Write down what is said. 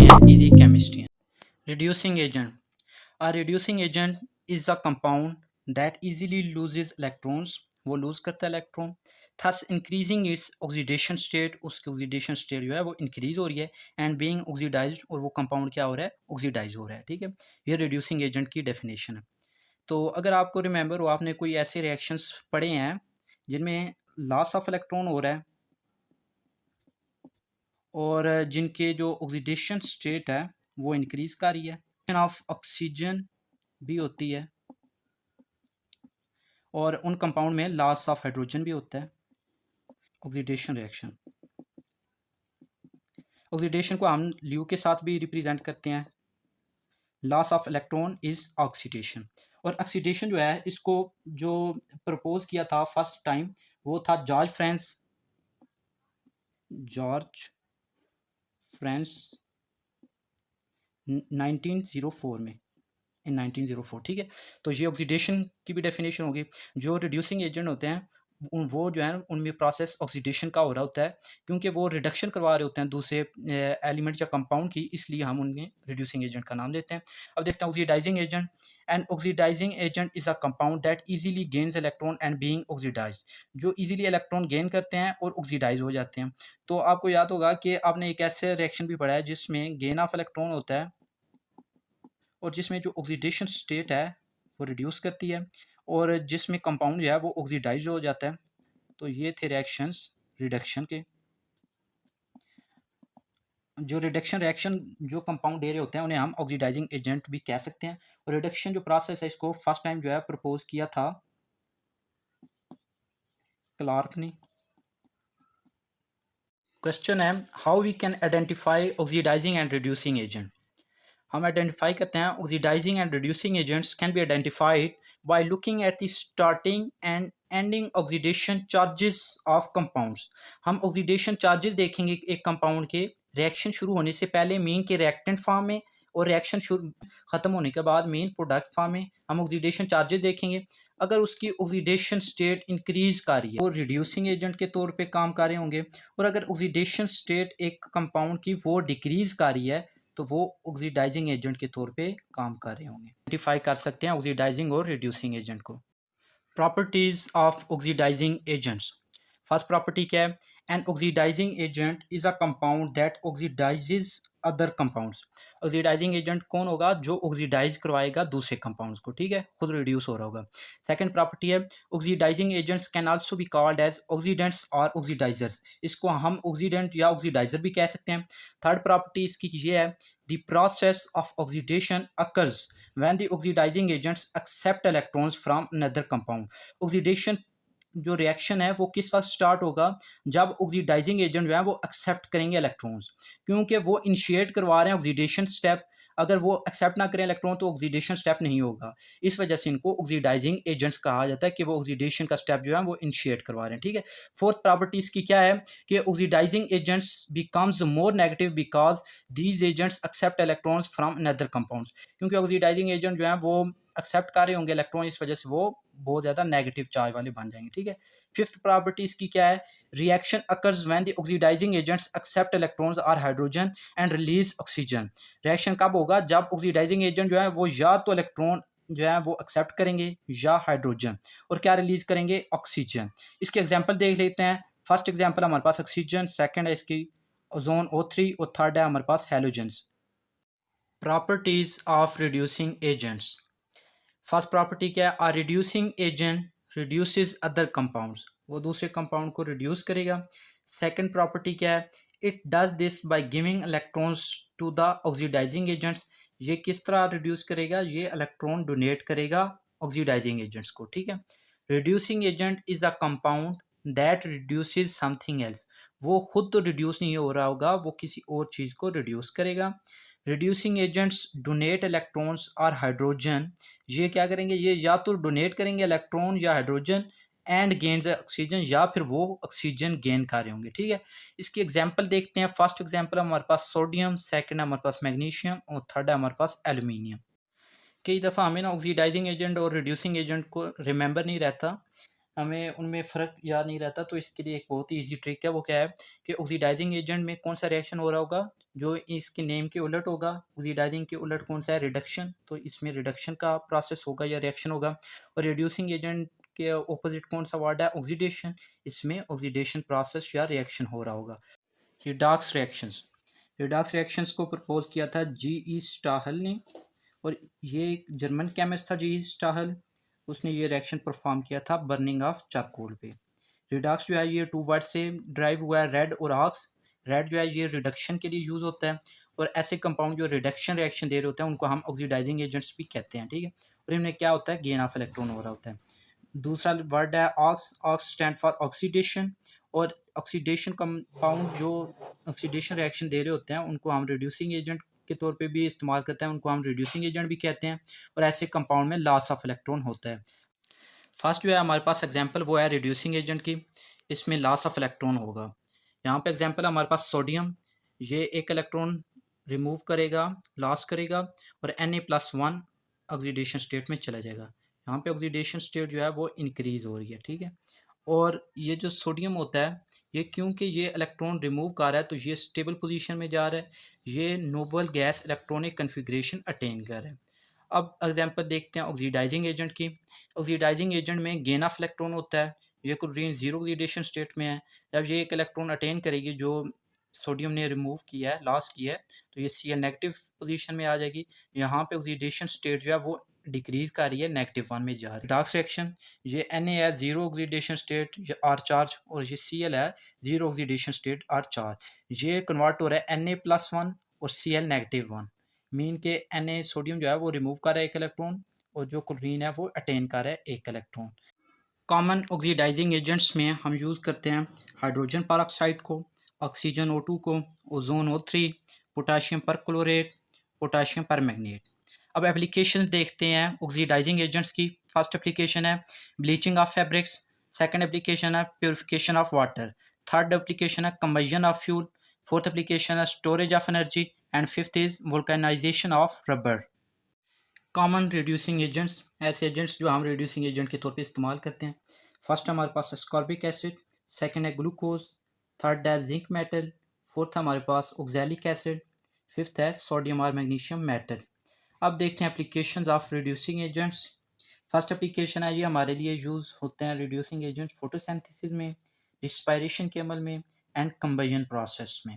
हैं easy chemistry हैं। Reducing agent, a reducing agent is a compound that easily loses electrons, वो loose करता है electron, thus increasing its oxidation state, उसकी oxidation state जो है वो इंक्रीज हो रही है, एंड बीइंग ऑक्सीडाइज्ड, और वो कंपाउंड क्या हो रहा है, ऑक्सीडाइज हो रहा है। ठीक है, ये रिड्यूसिंग एजेंट की डेफिनेशन है। तो अगर आपको रिमेंबर हो, आपने कोई ऐसे रिएक्शंस पढ़े हैं जिनमें लॉस ऑफ इलेक्ट्रॉन हो रहा है और जिनके जो ऑक्सीडेशन स्टेट है वो इंक्रीज कर रही है, ऑफ ऑक्सीजन भी होती है, और उन कंपाउंड में लॉस ऑफ हाइड्रोजन भी होता है। ऑक्सीडेशन रिएक्शन, ऑक्सीडेशन को हम ल्यू के साथ भी रिप्रेजेंट करते हैं। Loss of electron is oxidation, और ऑक्सीडेशन जो है इसको जो प्रपोज किया था फर्स्ट टाइम वो था जॉर्ज फ्रांस 1904 में, इन 1904। ठीक है, तो ये ऑक्सीडेशन की भी डेफिनेशन होगी। जो रिड्यूसिंग एजेंट होते हैं वो जो है उनमें प्रोसेस ऑक्सीडेशन का हो रहा होता है, क्योंकि वो रिडक्शन करवा रहे होते हैं दूसरे एलिमेंट या कंपाउंड की, इसलिए हम उन्हें रिड्यूसिंग एजेंट का नाम देते हैं। अब देखते हैं oxidizing agent. And oxidizing agent is a compound that easily gains electron and being oxidize, जो इजीली इलेक्ट्रॉन गेन करते हैं और ऑक्सीडाइज हो जाते हैं। तो आपको याद होगा कि आपने एक ऐसे रिएक्शन भी पढ़ा है जिसमें गेन ऑफ इलेक्ट्रॉन होता है और जिसमें जो ऑक्सीडेशन स्टेट है वो रिड्यूस करती है, और जिसमें कंपाउंड जो है वो ऑक्सीडाइज हो जाता है। तो ये थे रिएक्शंस रिडक्शन के। जो रिडक्शन रिएक्शन जो कंपाउंड दे रहे होते हैं उन्हें हम ऑक्सीडाइजिंग एजेंट भी कह सकते हैं। और रिडक्शन जो प्रोसेस है इसको फर्स्ट टाइम जो है प्रपोज किया था क्लार्क ने। क्वेश्चन है, how we can identify oxidizing and reducing agent. हम आइडेंटिफाई करते हैं oxidizing and reducing agents can be identified by looking at the starting and ending oxidation charges of compounds. हम ऑक्सीडेशन चार्जेस देखेंगे एक compound के reaction शुरू होने से पहले मीन के रिएक्टेंट फॉर्म में, और रिएक्शन शुरू खत्म होने के बाद मेन प्रोडक्ट फॉर्म में हम ऑक्सीडेशन चार्जेस देखेंगे। अगर उसकी ऑक्सीडेशन स्टेट इंक्रीज कर रही है वो रिड्यूसिंग एजेंट के तौर पे काम कर रहे होंगे, और अगर ऑक्सीडेशन स्टेट एक कंपाउंड की वो डिक्रीज कर रही है तो वो ऑक्सीडाइजिंग एजेंट के तौर पे काम कर रहे होंगे। आइडेंटिफाई कर सकते हैं ऑक्सीडाइजिंग और रिड्यूसिंग एजेंट को। Properties of oxidizing agents. First property क्या है, an oxidizing agent is a compound that oxidizes other compounds. Oxidizing agent कौन होगा, जो ऑक्सीडाइज करवाएगा दूसरे कंपाउंड्स को, ठीक है, खुद रिड्यूस हो रहा होगा। सेकंड प्रॉपर्टी है, oxidizing agents can also be called as oxidants और ऑक्सीडाइजर्स, इसको हम ऑक्सीडेंट या ऑक्सीडाइजर भी कह सकते हैं। थर्ड प्रॉपर्टी इसकी ये है, the process of oxidation occurs when the oxidizing agents accept electrons from another compound। Oxidation जो रिएक्शन है वो किस वक्त स्टार्ट होगा, जब ऑक्सीडाइजिंग एजेंट जो है वो एक्सेप्ट करेंगे इलेक्ट्रॉन्स, क्योंकि वो इनिशिएट करवा रहे हैं ऑक्सीडेशन स्टेप। अगर वो एक्सेप्ट ना करें इलेक्ट्रॉन तो ऑक्सीडेशन स्टेप नहीं होगा, इस वजह से इनको ऑक्सीडाइजिंग एजेंट्स कहा जाता है कि वो ऑक्सीडेशन का स्टेप जो है वो इनिशिएट करवा रहे हैं। ठीक है, फोर्थ प्रॉपर्टीज की क्या है कि oxidizing agents becomes more negative because these agents accept electrons from another compound, क्योंकि ऑक्सीडाइजिंग एजेंट जो है वो एक्सेप्ट कर रहे होंगे इलेक्ट्रॉन, इस वजह से वो बहुत ज़्यादा नेगेटिव चार्ज वाले बन जाएंगे। ठीक है, फिफ्थ प्रॉपर्टी इसकी क्या है, reaction occurs when the oxidising agents accept electrons और hydrogen and release oxygen. Reaction कब होगा, जब ऑक्सीडाइजिंग एजेंट जो है वो या तो इलेक्ट्रॉन जो है वो एक्सेप्ट करेंगे या हाइड्रोजन, और क्या रिलीज करेंगे, ऑक्सीजन। इसके एग्जाम्पल देख लेते हैं। फर्स्ट एग्जाम्पल हमारे पास ऑक्सीजन, सेकेंड है इसकी ओजोन O3, और थर्ड है हमारे पास halogens. Properties of reducing agents. First property क्या है, a reducing agent reduces other compounds, वो दूसरे कंपाउंड को रिड्यूस करेगा। सेकंड प्रॉपर्टी क्या है, it does this by giving electrons to the oxidising agents, ये किस तरह रिड्यूस करेगा, ये इलेक्ट्रॉन डोनेट करेगा ऑक्सीडाइजिंग एजेंट्स को। ठीक है, reducing agent is a compound that reduces something else, वो खुद तो रिड्यूस नहीं हो रहा होगा, वो किसी और चीज़ को रिड्यूस करेगा। रिड्यूसिंग एजेंट्स डोनेट इलेक्ट्रॉन्स और हाइड्रोजन, ये क्या करेंगे, ये या तो डोनेट करेंगे इलेक्ट्रॉन या हाइड्रोजन एंड गेन्स ऑक्सीजन, या फिर वो ऑक्सीजन गेन कर रहे होंगे। ठीक है, इसकी एग्जांपल देखते हैं। फर्स्ट एग्जांपल हमारे पास सोडियम, सेकंड हमारे पास मैग्नीशियम, और थर्ड है हमारे पास एल्यूमिनियम। कई दफ़ा हमें ना ऑक्सीडाइजिंग एजेंट और रिड्यूसिंग एजेंट को रिमेंबर नहीं रहता, हमें उनमें फ़र्क याद नहीं रहता, तो इसके लिए एक बहुत ही ईज़ी ट्रिक है। वो क्या है कि ऑक्सीडाइज़िंग एजेंट में कौन सा रिएक्शन हो रहा होगा, जो इसके नेम के उलट होगा। ऑक्सीडाइज़िंग के उलट कौन सा है, रिडक्शन, तो इसमें रिडक्शन का प्रोसेस होगा या रिएक्शन होगा। और रिड्यूसिंग एजेंट के ऑपोज़िट कौन सा वर्ड है, ऑक्सीडेशन, इसमें ऑक्सीडेशन प्रोसेस या रिएक्शन हो रहा होगा। रिडॉक्स रिएक्शंस, रिडॉक्स रिएक्शंस को प्रपोज किया था जी.ई. स्टाहल ने, और ये एक जर्मन केमिस्ट था जी.ई. स्टाहल। उसने ये रिएक्शन परफॉर्म किया था बर्निंग ऑफ चारकोल पे। रिडॉक्स जो है ये टू वर्ड से ड्राइव हुआ है, रेड और ऑक्स। रेड जो है ये रिडक्शन के लिए यूज़ होता है, और ऐसे कंपाउंड जो रिडक्शन रिएक्शन दे रहे होते हैं उनको हम ऑक्सीडाइजिंग एजेंट्स भी कहते हैं, ठीक है। और इनमें क्या होता है, गेन ऑफ इलेक्ट्रॉन हो रहा होता है। दूसरा वर्ड है ox, ox stand for oxidation. और ऑक्सीडेशन कंपाउंड जो ऑक्सीडेशन रिएक्शन दे रहे होते हैं उनको हम रिड्यूसिंग एजेंट के तौर पे भी इस्तेमाल करते हैं, उनको हम रिड्यूसिंग एजेंट भी कहते हैं। और ऐसे कंपाउंड में लॉस ऑफ इलेक्ट्रॉन होता है। फर्स्ट जो है हमारे पास एग्जांपल वो है रिड्यूसिंग एजेंट की, इसमें लॉस ऑफ इलेक्ट्रॉन होगा। यहाँ पे एग्जांपल है हमारे पास सोडियम, ये एक इलेक्ट्रॉन रिमूव करेगा, लॉस करेगा, और Na+1 ऑक्सीडेशन स्टेट में चला जाएगा। यहाँ पे ऑक्सीडेशन स्टेट जो है वो इंक्रीज हो रही है, ठीक है। और ये जो सोडियम होता है, ये क्योंकि ये इलेक्ट्रॉन रिमूव कर रहा है तो ये स्टेबल पोजीशन में जा रहा है, ये noble gas electronic configuration attain कर रहा है। अब एग्जांपल देखते हैं ऑक्सीडाइजिंग एजेंट की। ऑक्सीडाइजिंग एजेंट में गेन ऑफ इलेक्ट्रॉन होता है, ये क्लोरीन जीरो ऑक्सीडेशन स्टेट में है। जब ये एक इलेक्ट्रॉन अटेन करेगी जो सोडियम ने रिमूव किया है, लॉस किया है, तो ये Cl नेगेटिव पोजीशन में आ जाएगी। यहाँ पे ऑक्सीडेशन स्टेट जो है वो डिक्रीज कर रही है, -1 में जा रही है। डार्क सेक्शन, ये Na है zero oxidation state or charge, और ये Cl है zero oxidation state or charge. ये कन्वर्ट हो रहा है Na+1 और Cl-1। मीन के Na सोडियम जो है वो रिमूव कर रहा है एक इलेक्ट्रॉन, और जो क्लोरीन है वो अटेन कर रहा है एक इलेक्ट्रॉन। कॉमन ऑक्सीडाइजिंग एजेंट्स में हम यूज़ करते हैं हाइड्रोजन परऑक्साइड को, ऑक्सीजन O2 को, ozone O3, potassium perchlorate, potassium permanganate. अब एप्लीकेशंस देखते हैं ऑक्सीडाइजिंग एजेंट्स की। फर्स्ट एप्लीकेशन है bleaching of fabrics, second application है purification of water, third application है combustion of fuel, fourth application है storage of energy, and fifth is vulcanisation of rubber. Common reducing agents, ऐसे agents जो हम reducing agent के तौर पे इस्तेमाल करते हैं। फर्स्ट हमारे पास स्कॉर्बिक एसिड, सेकंड है ग्लूकोज, थर्ड है जिंक मेटल, फोर्थ हमारे पास ऑक्सैलिक एसिड, फिफ्थ है सोडियम और मैग्नीशियम मेटल। अब देखते हैं applications of reducing agents. First application है ये हमारे लिए यूज़ होते हैं रिड्यूसिंग एजेंट फोटोसिंथेसिस में, रिस्पायरेशन के अमल में, एंड कंबशन प्रोसेस में।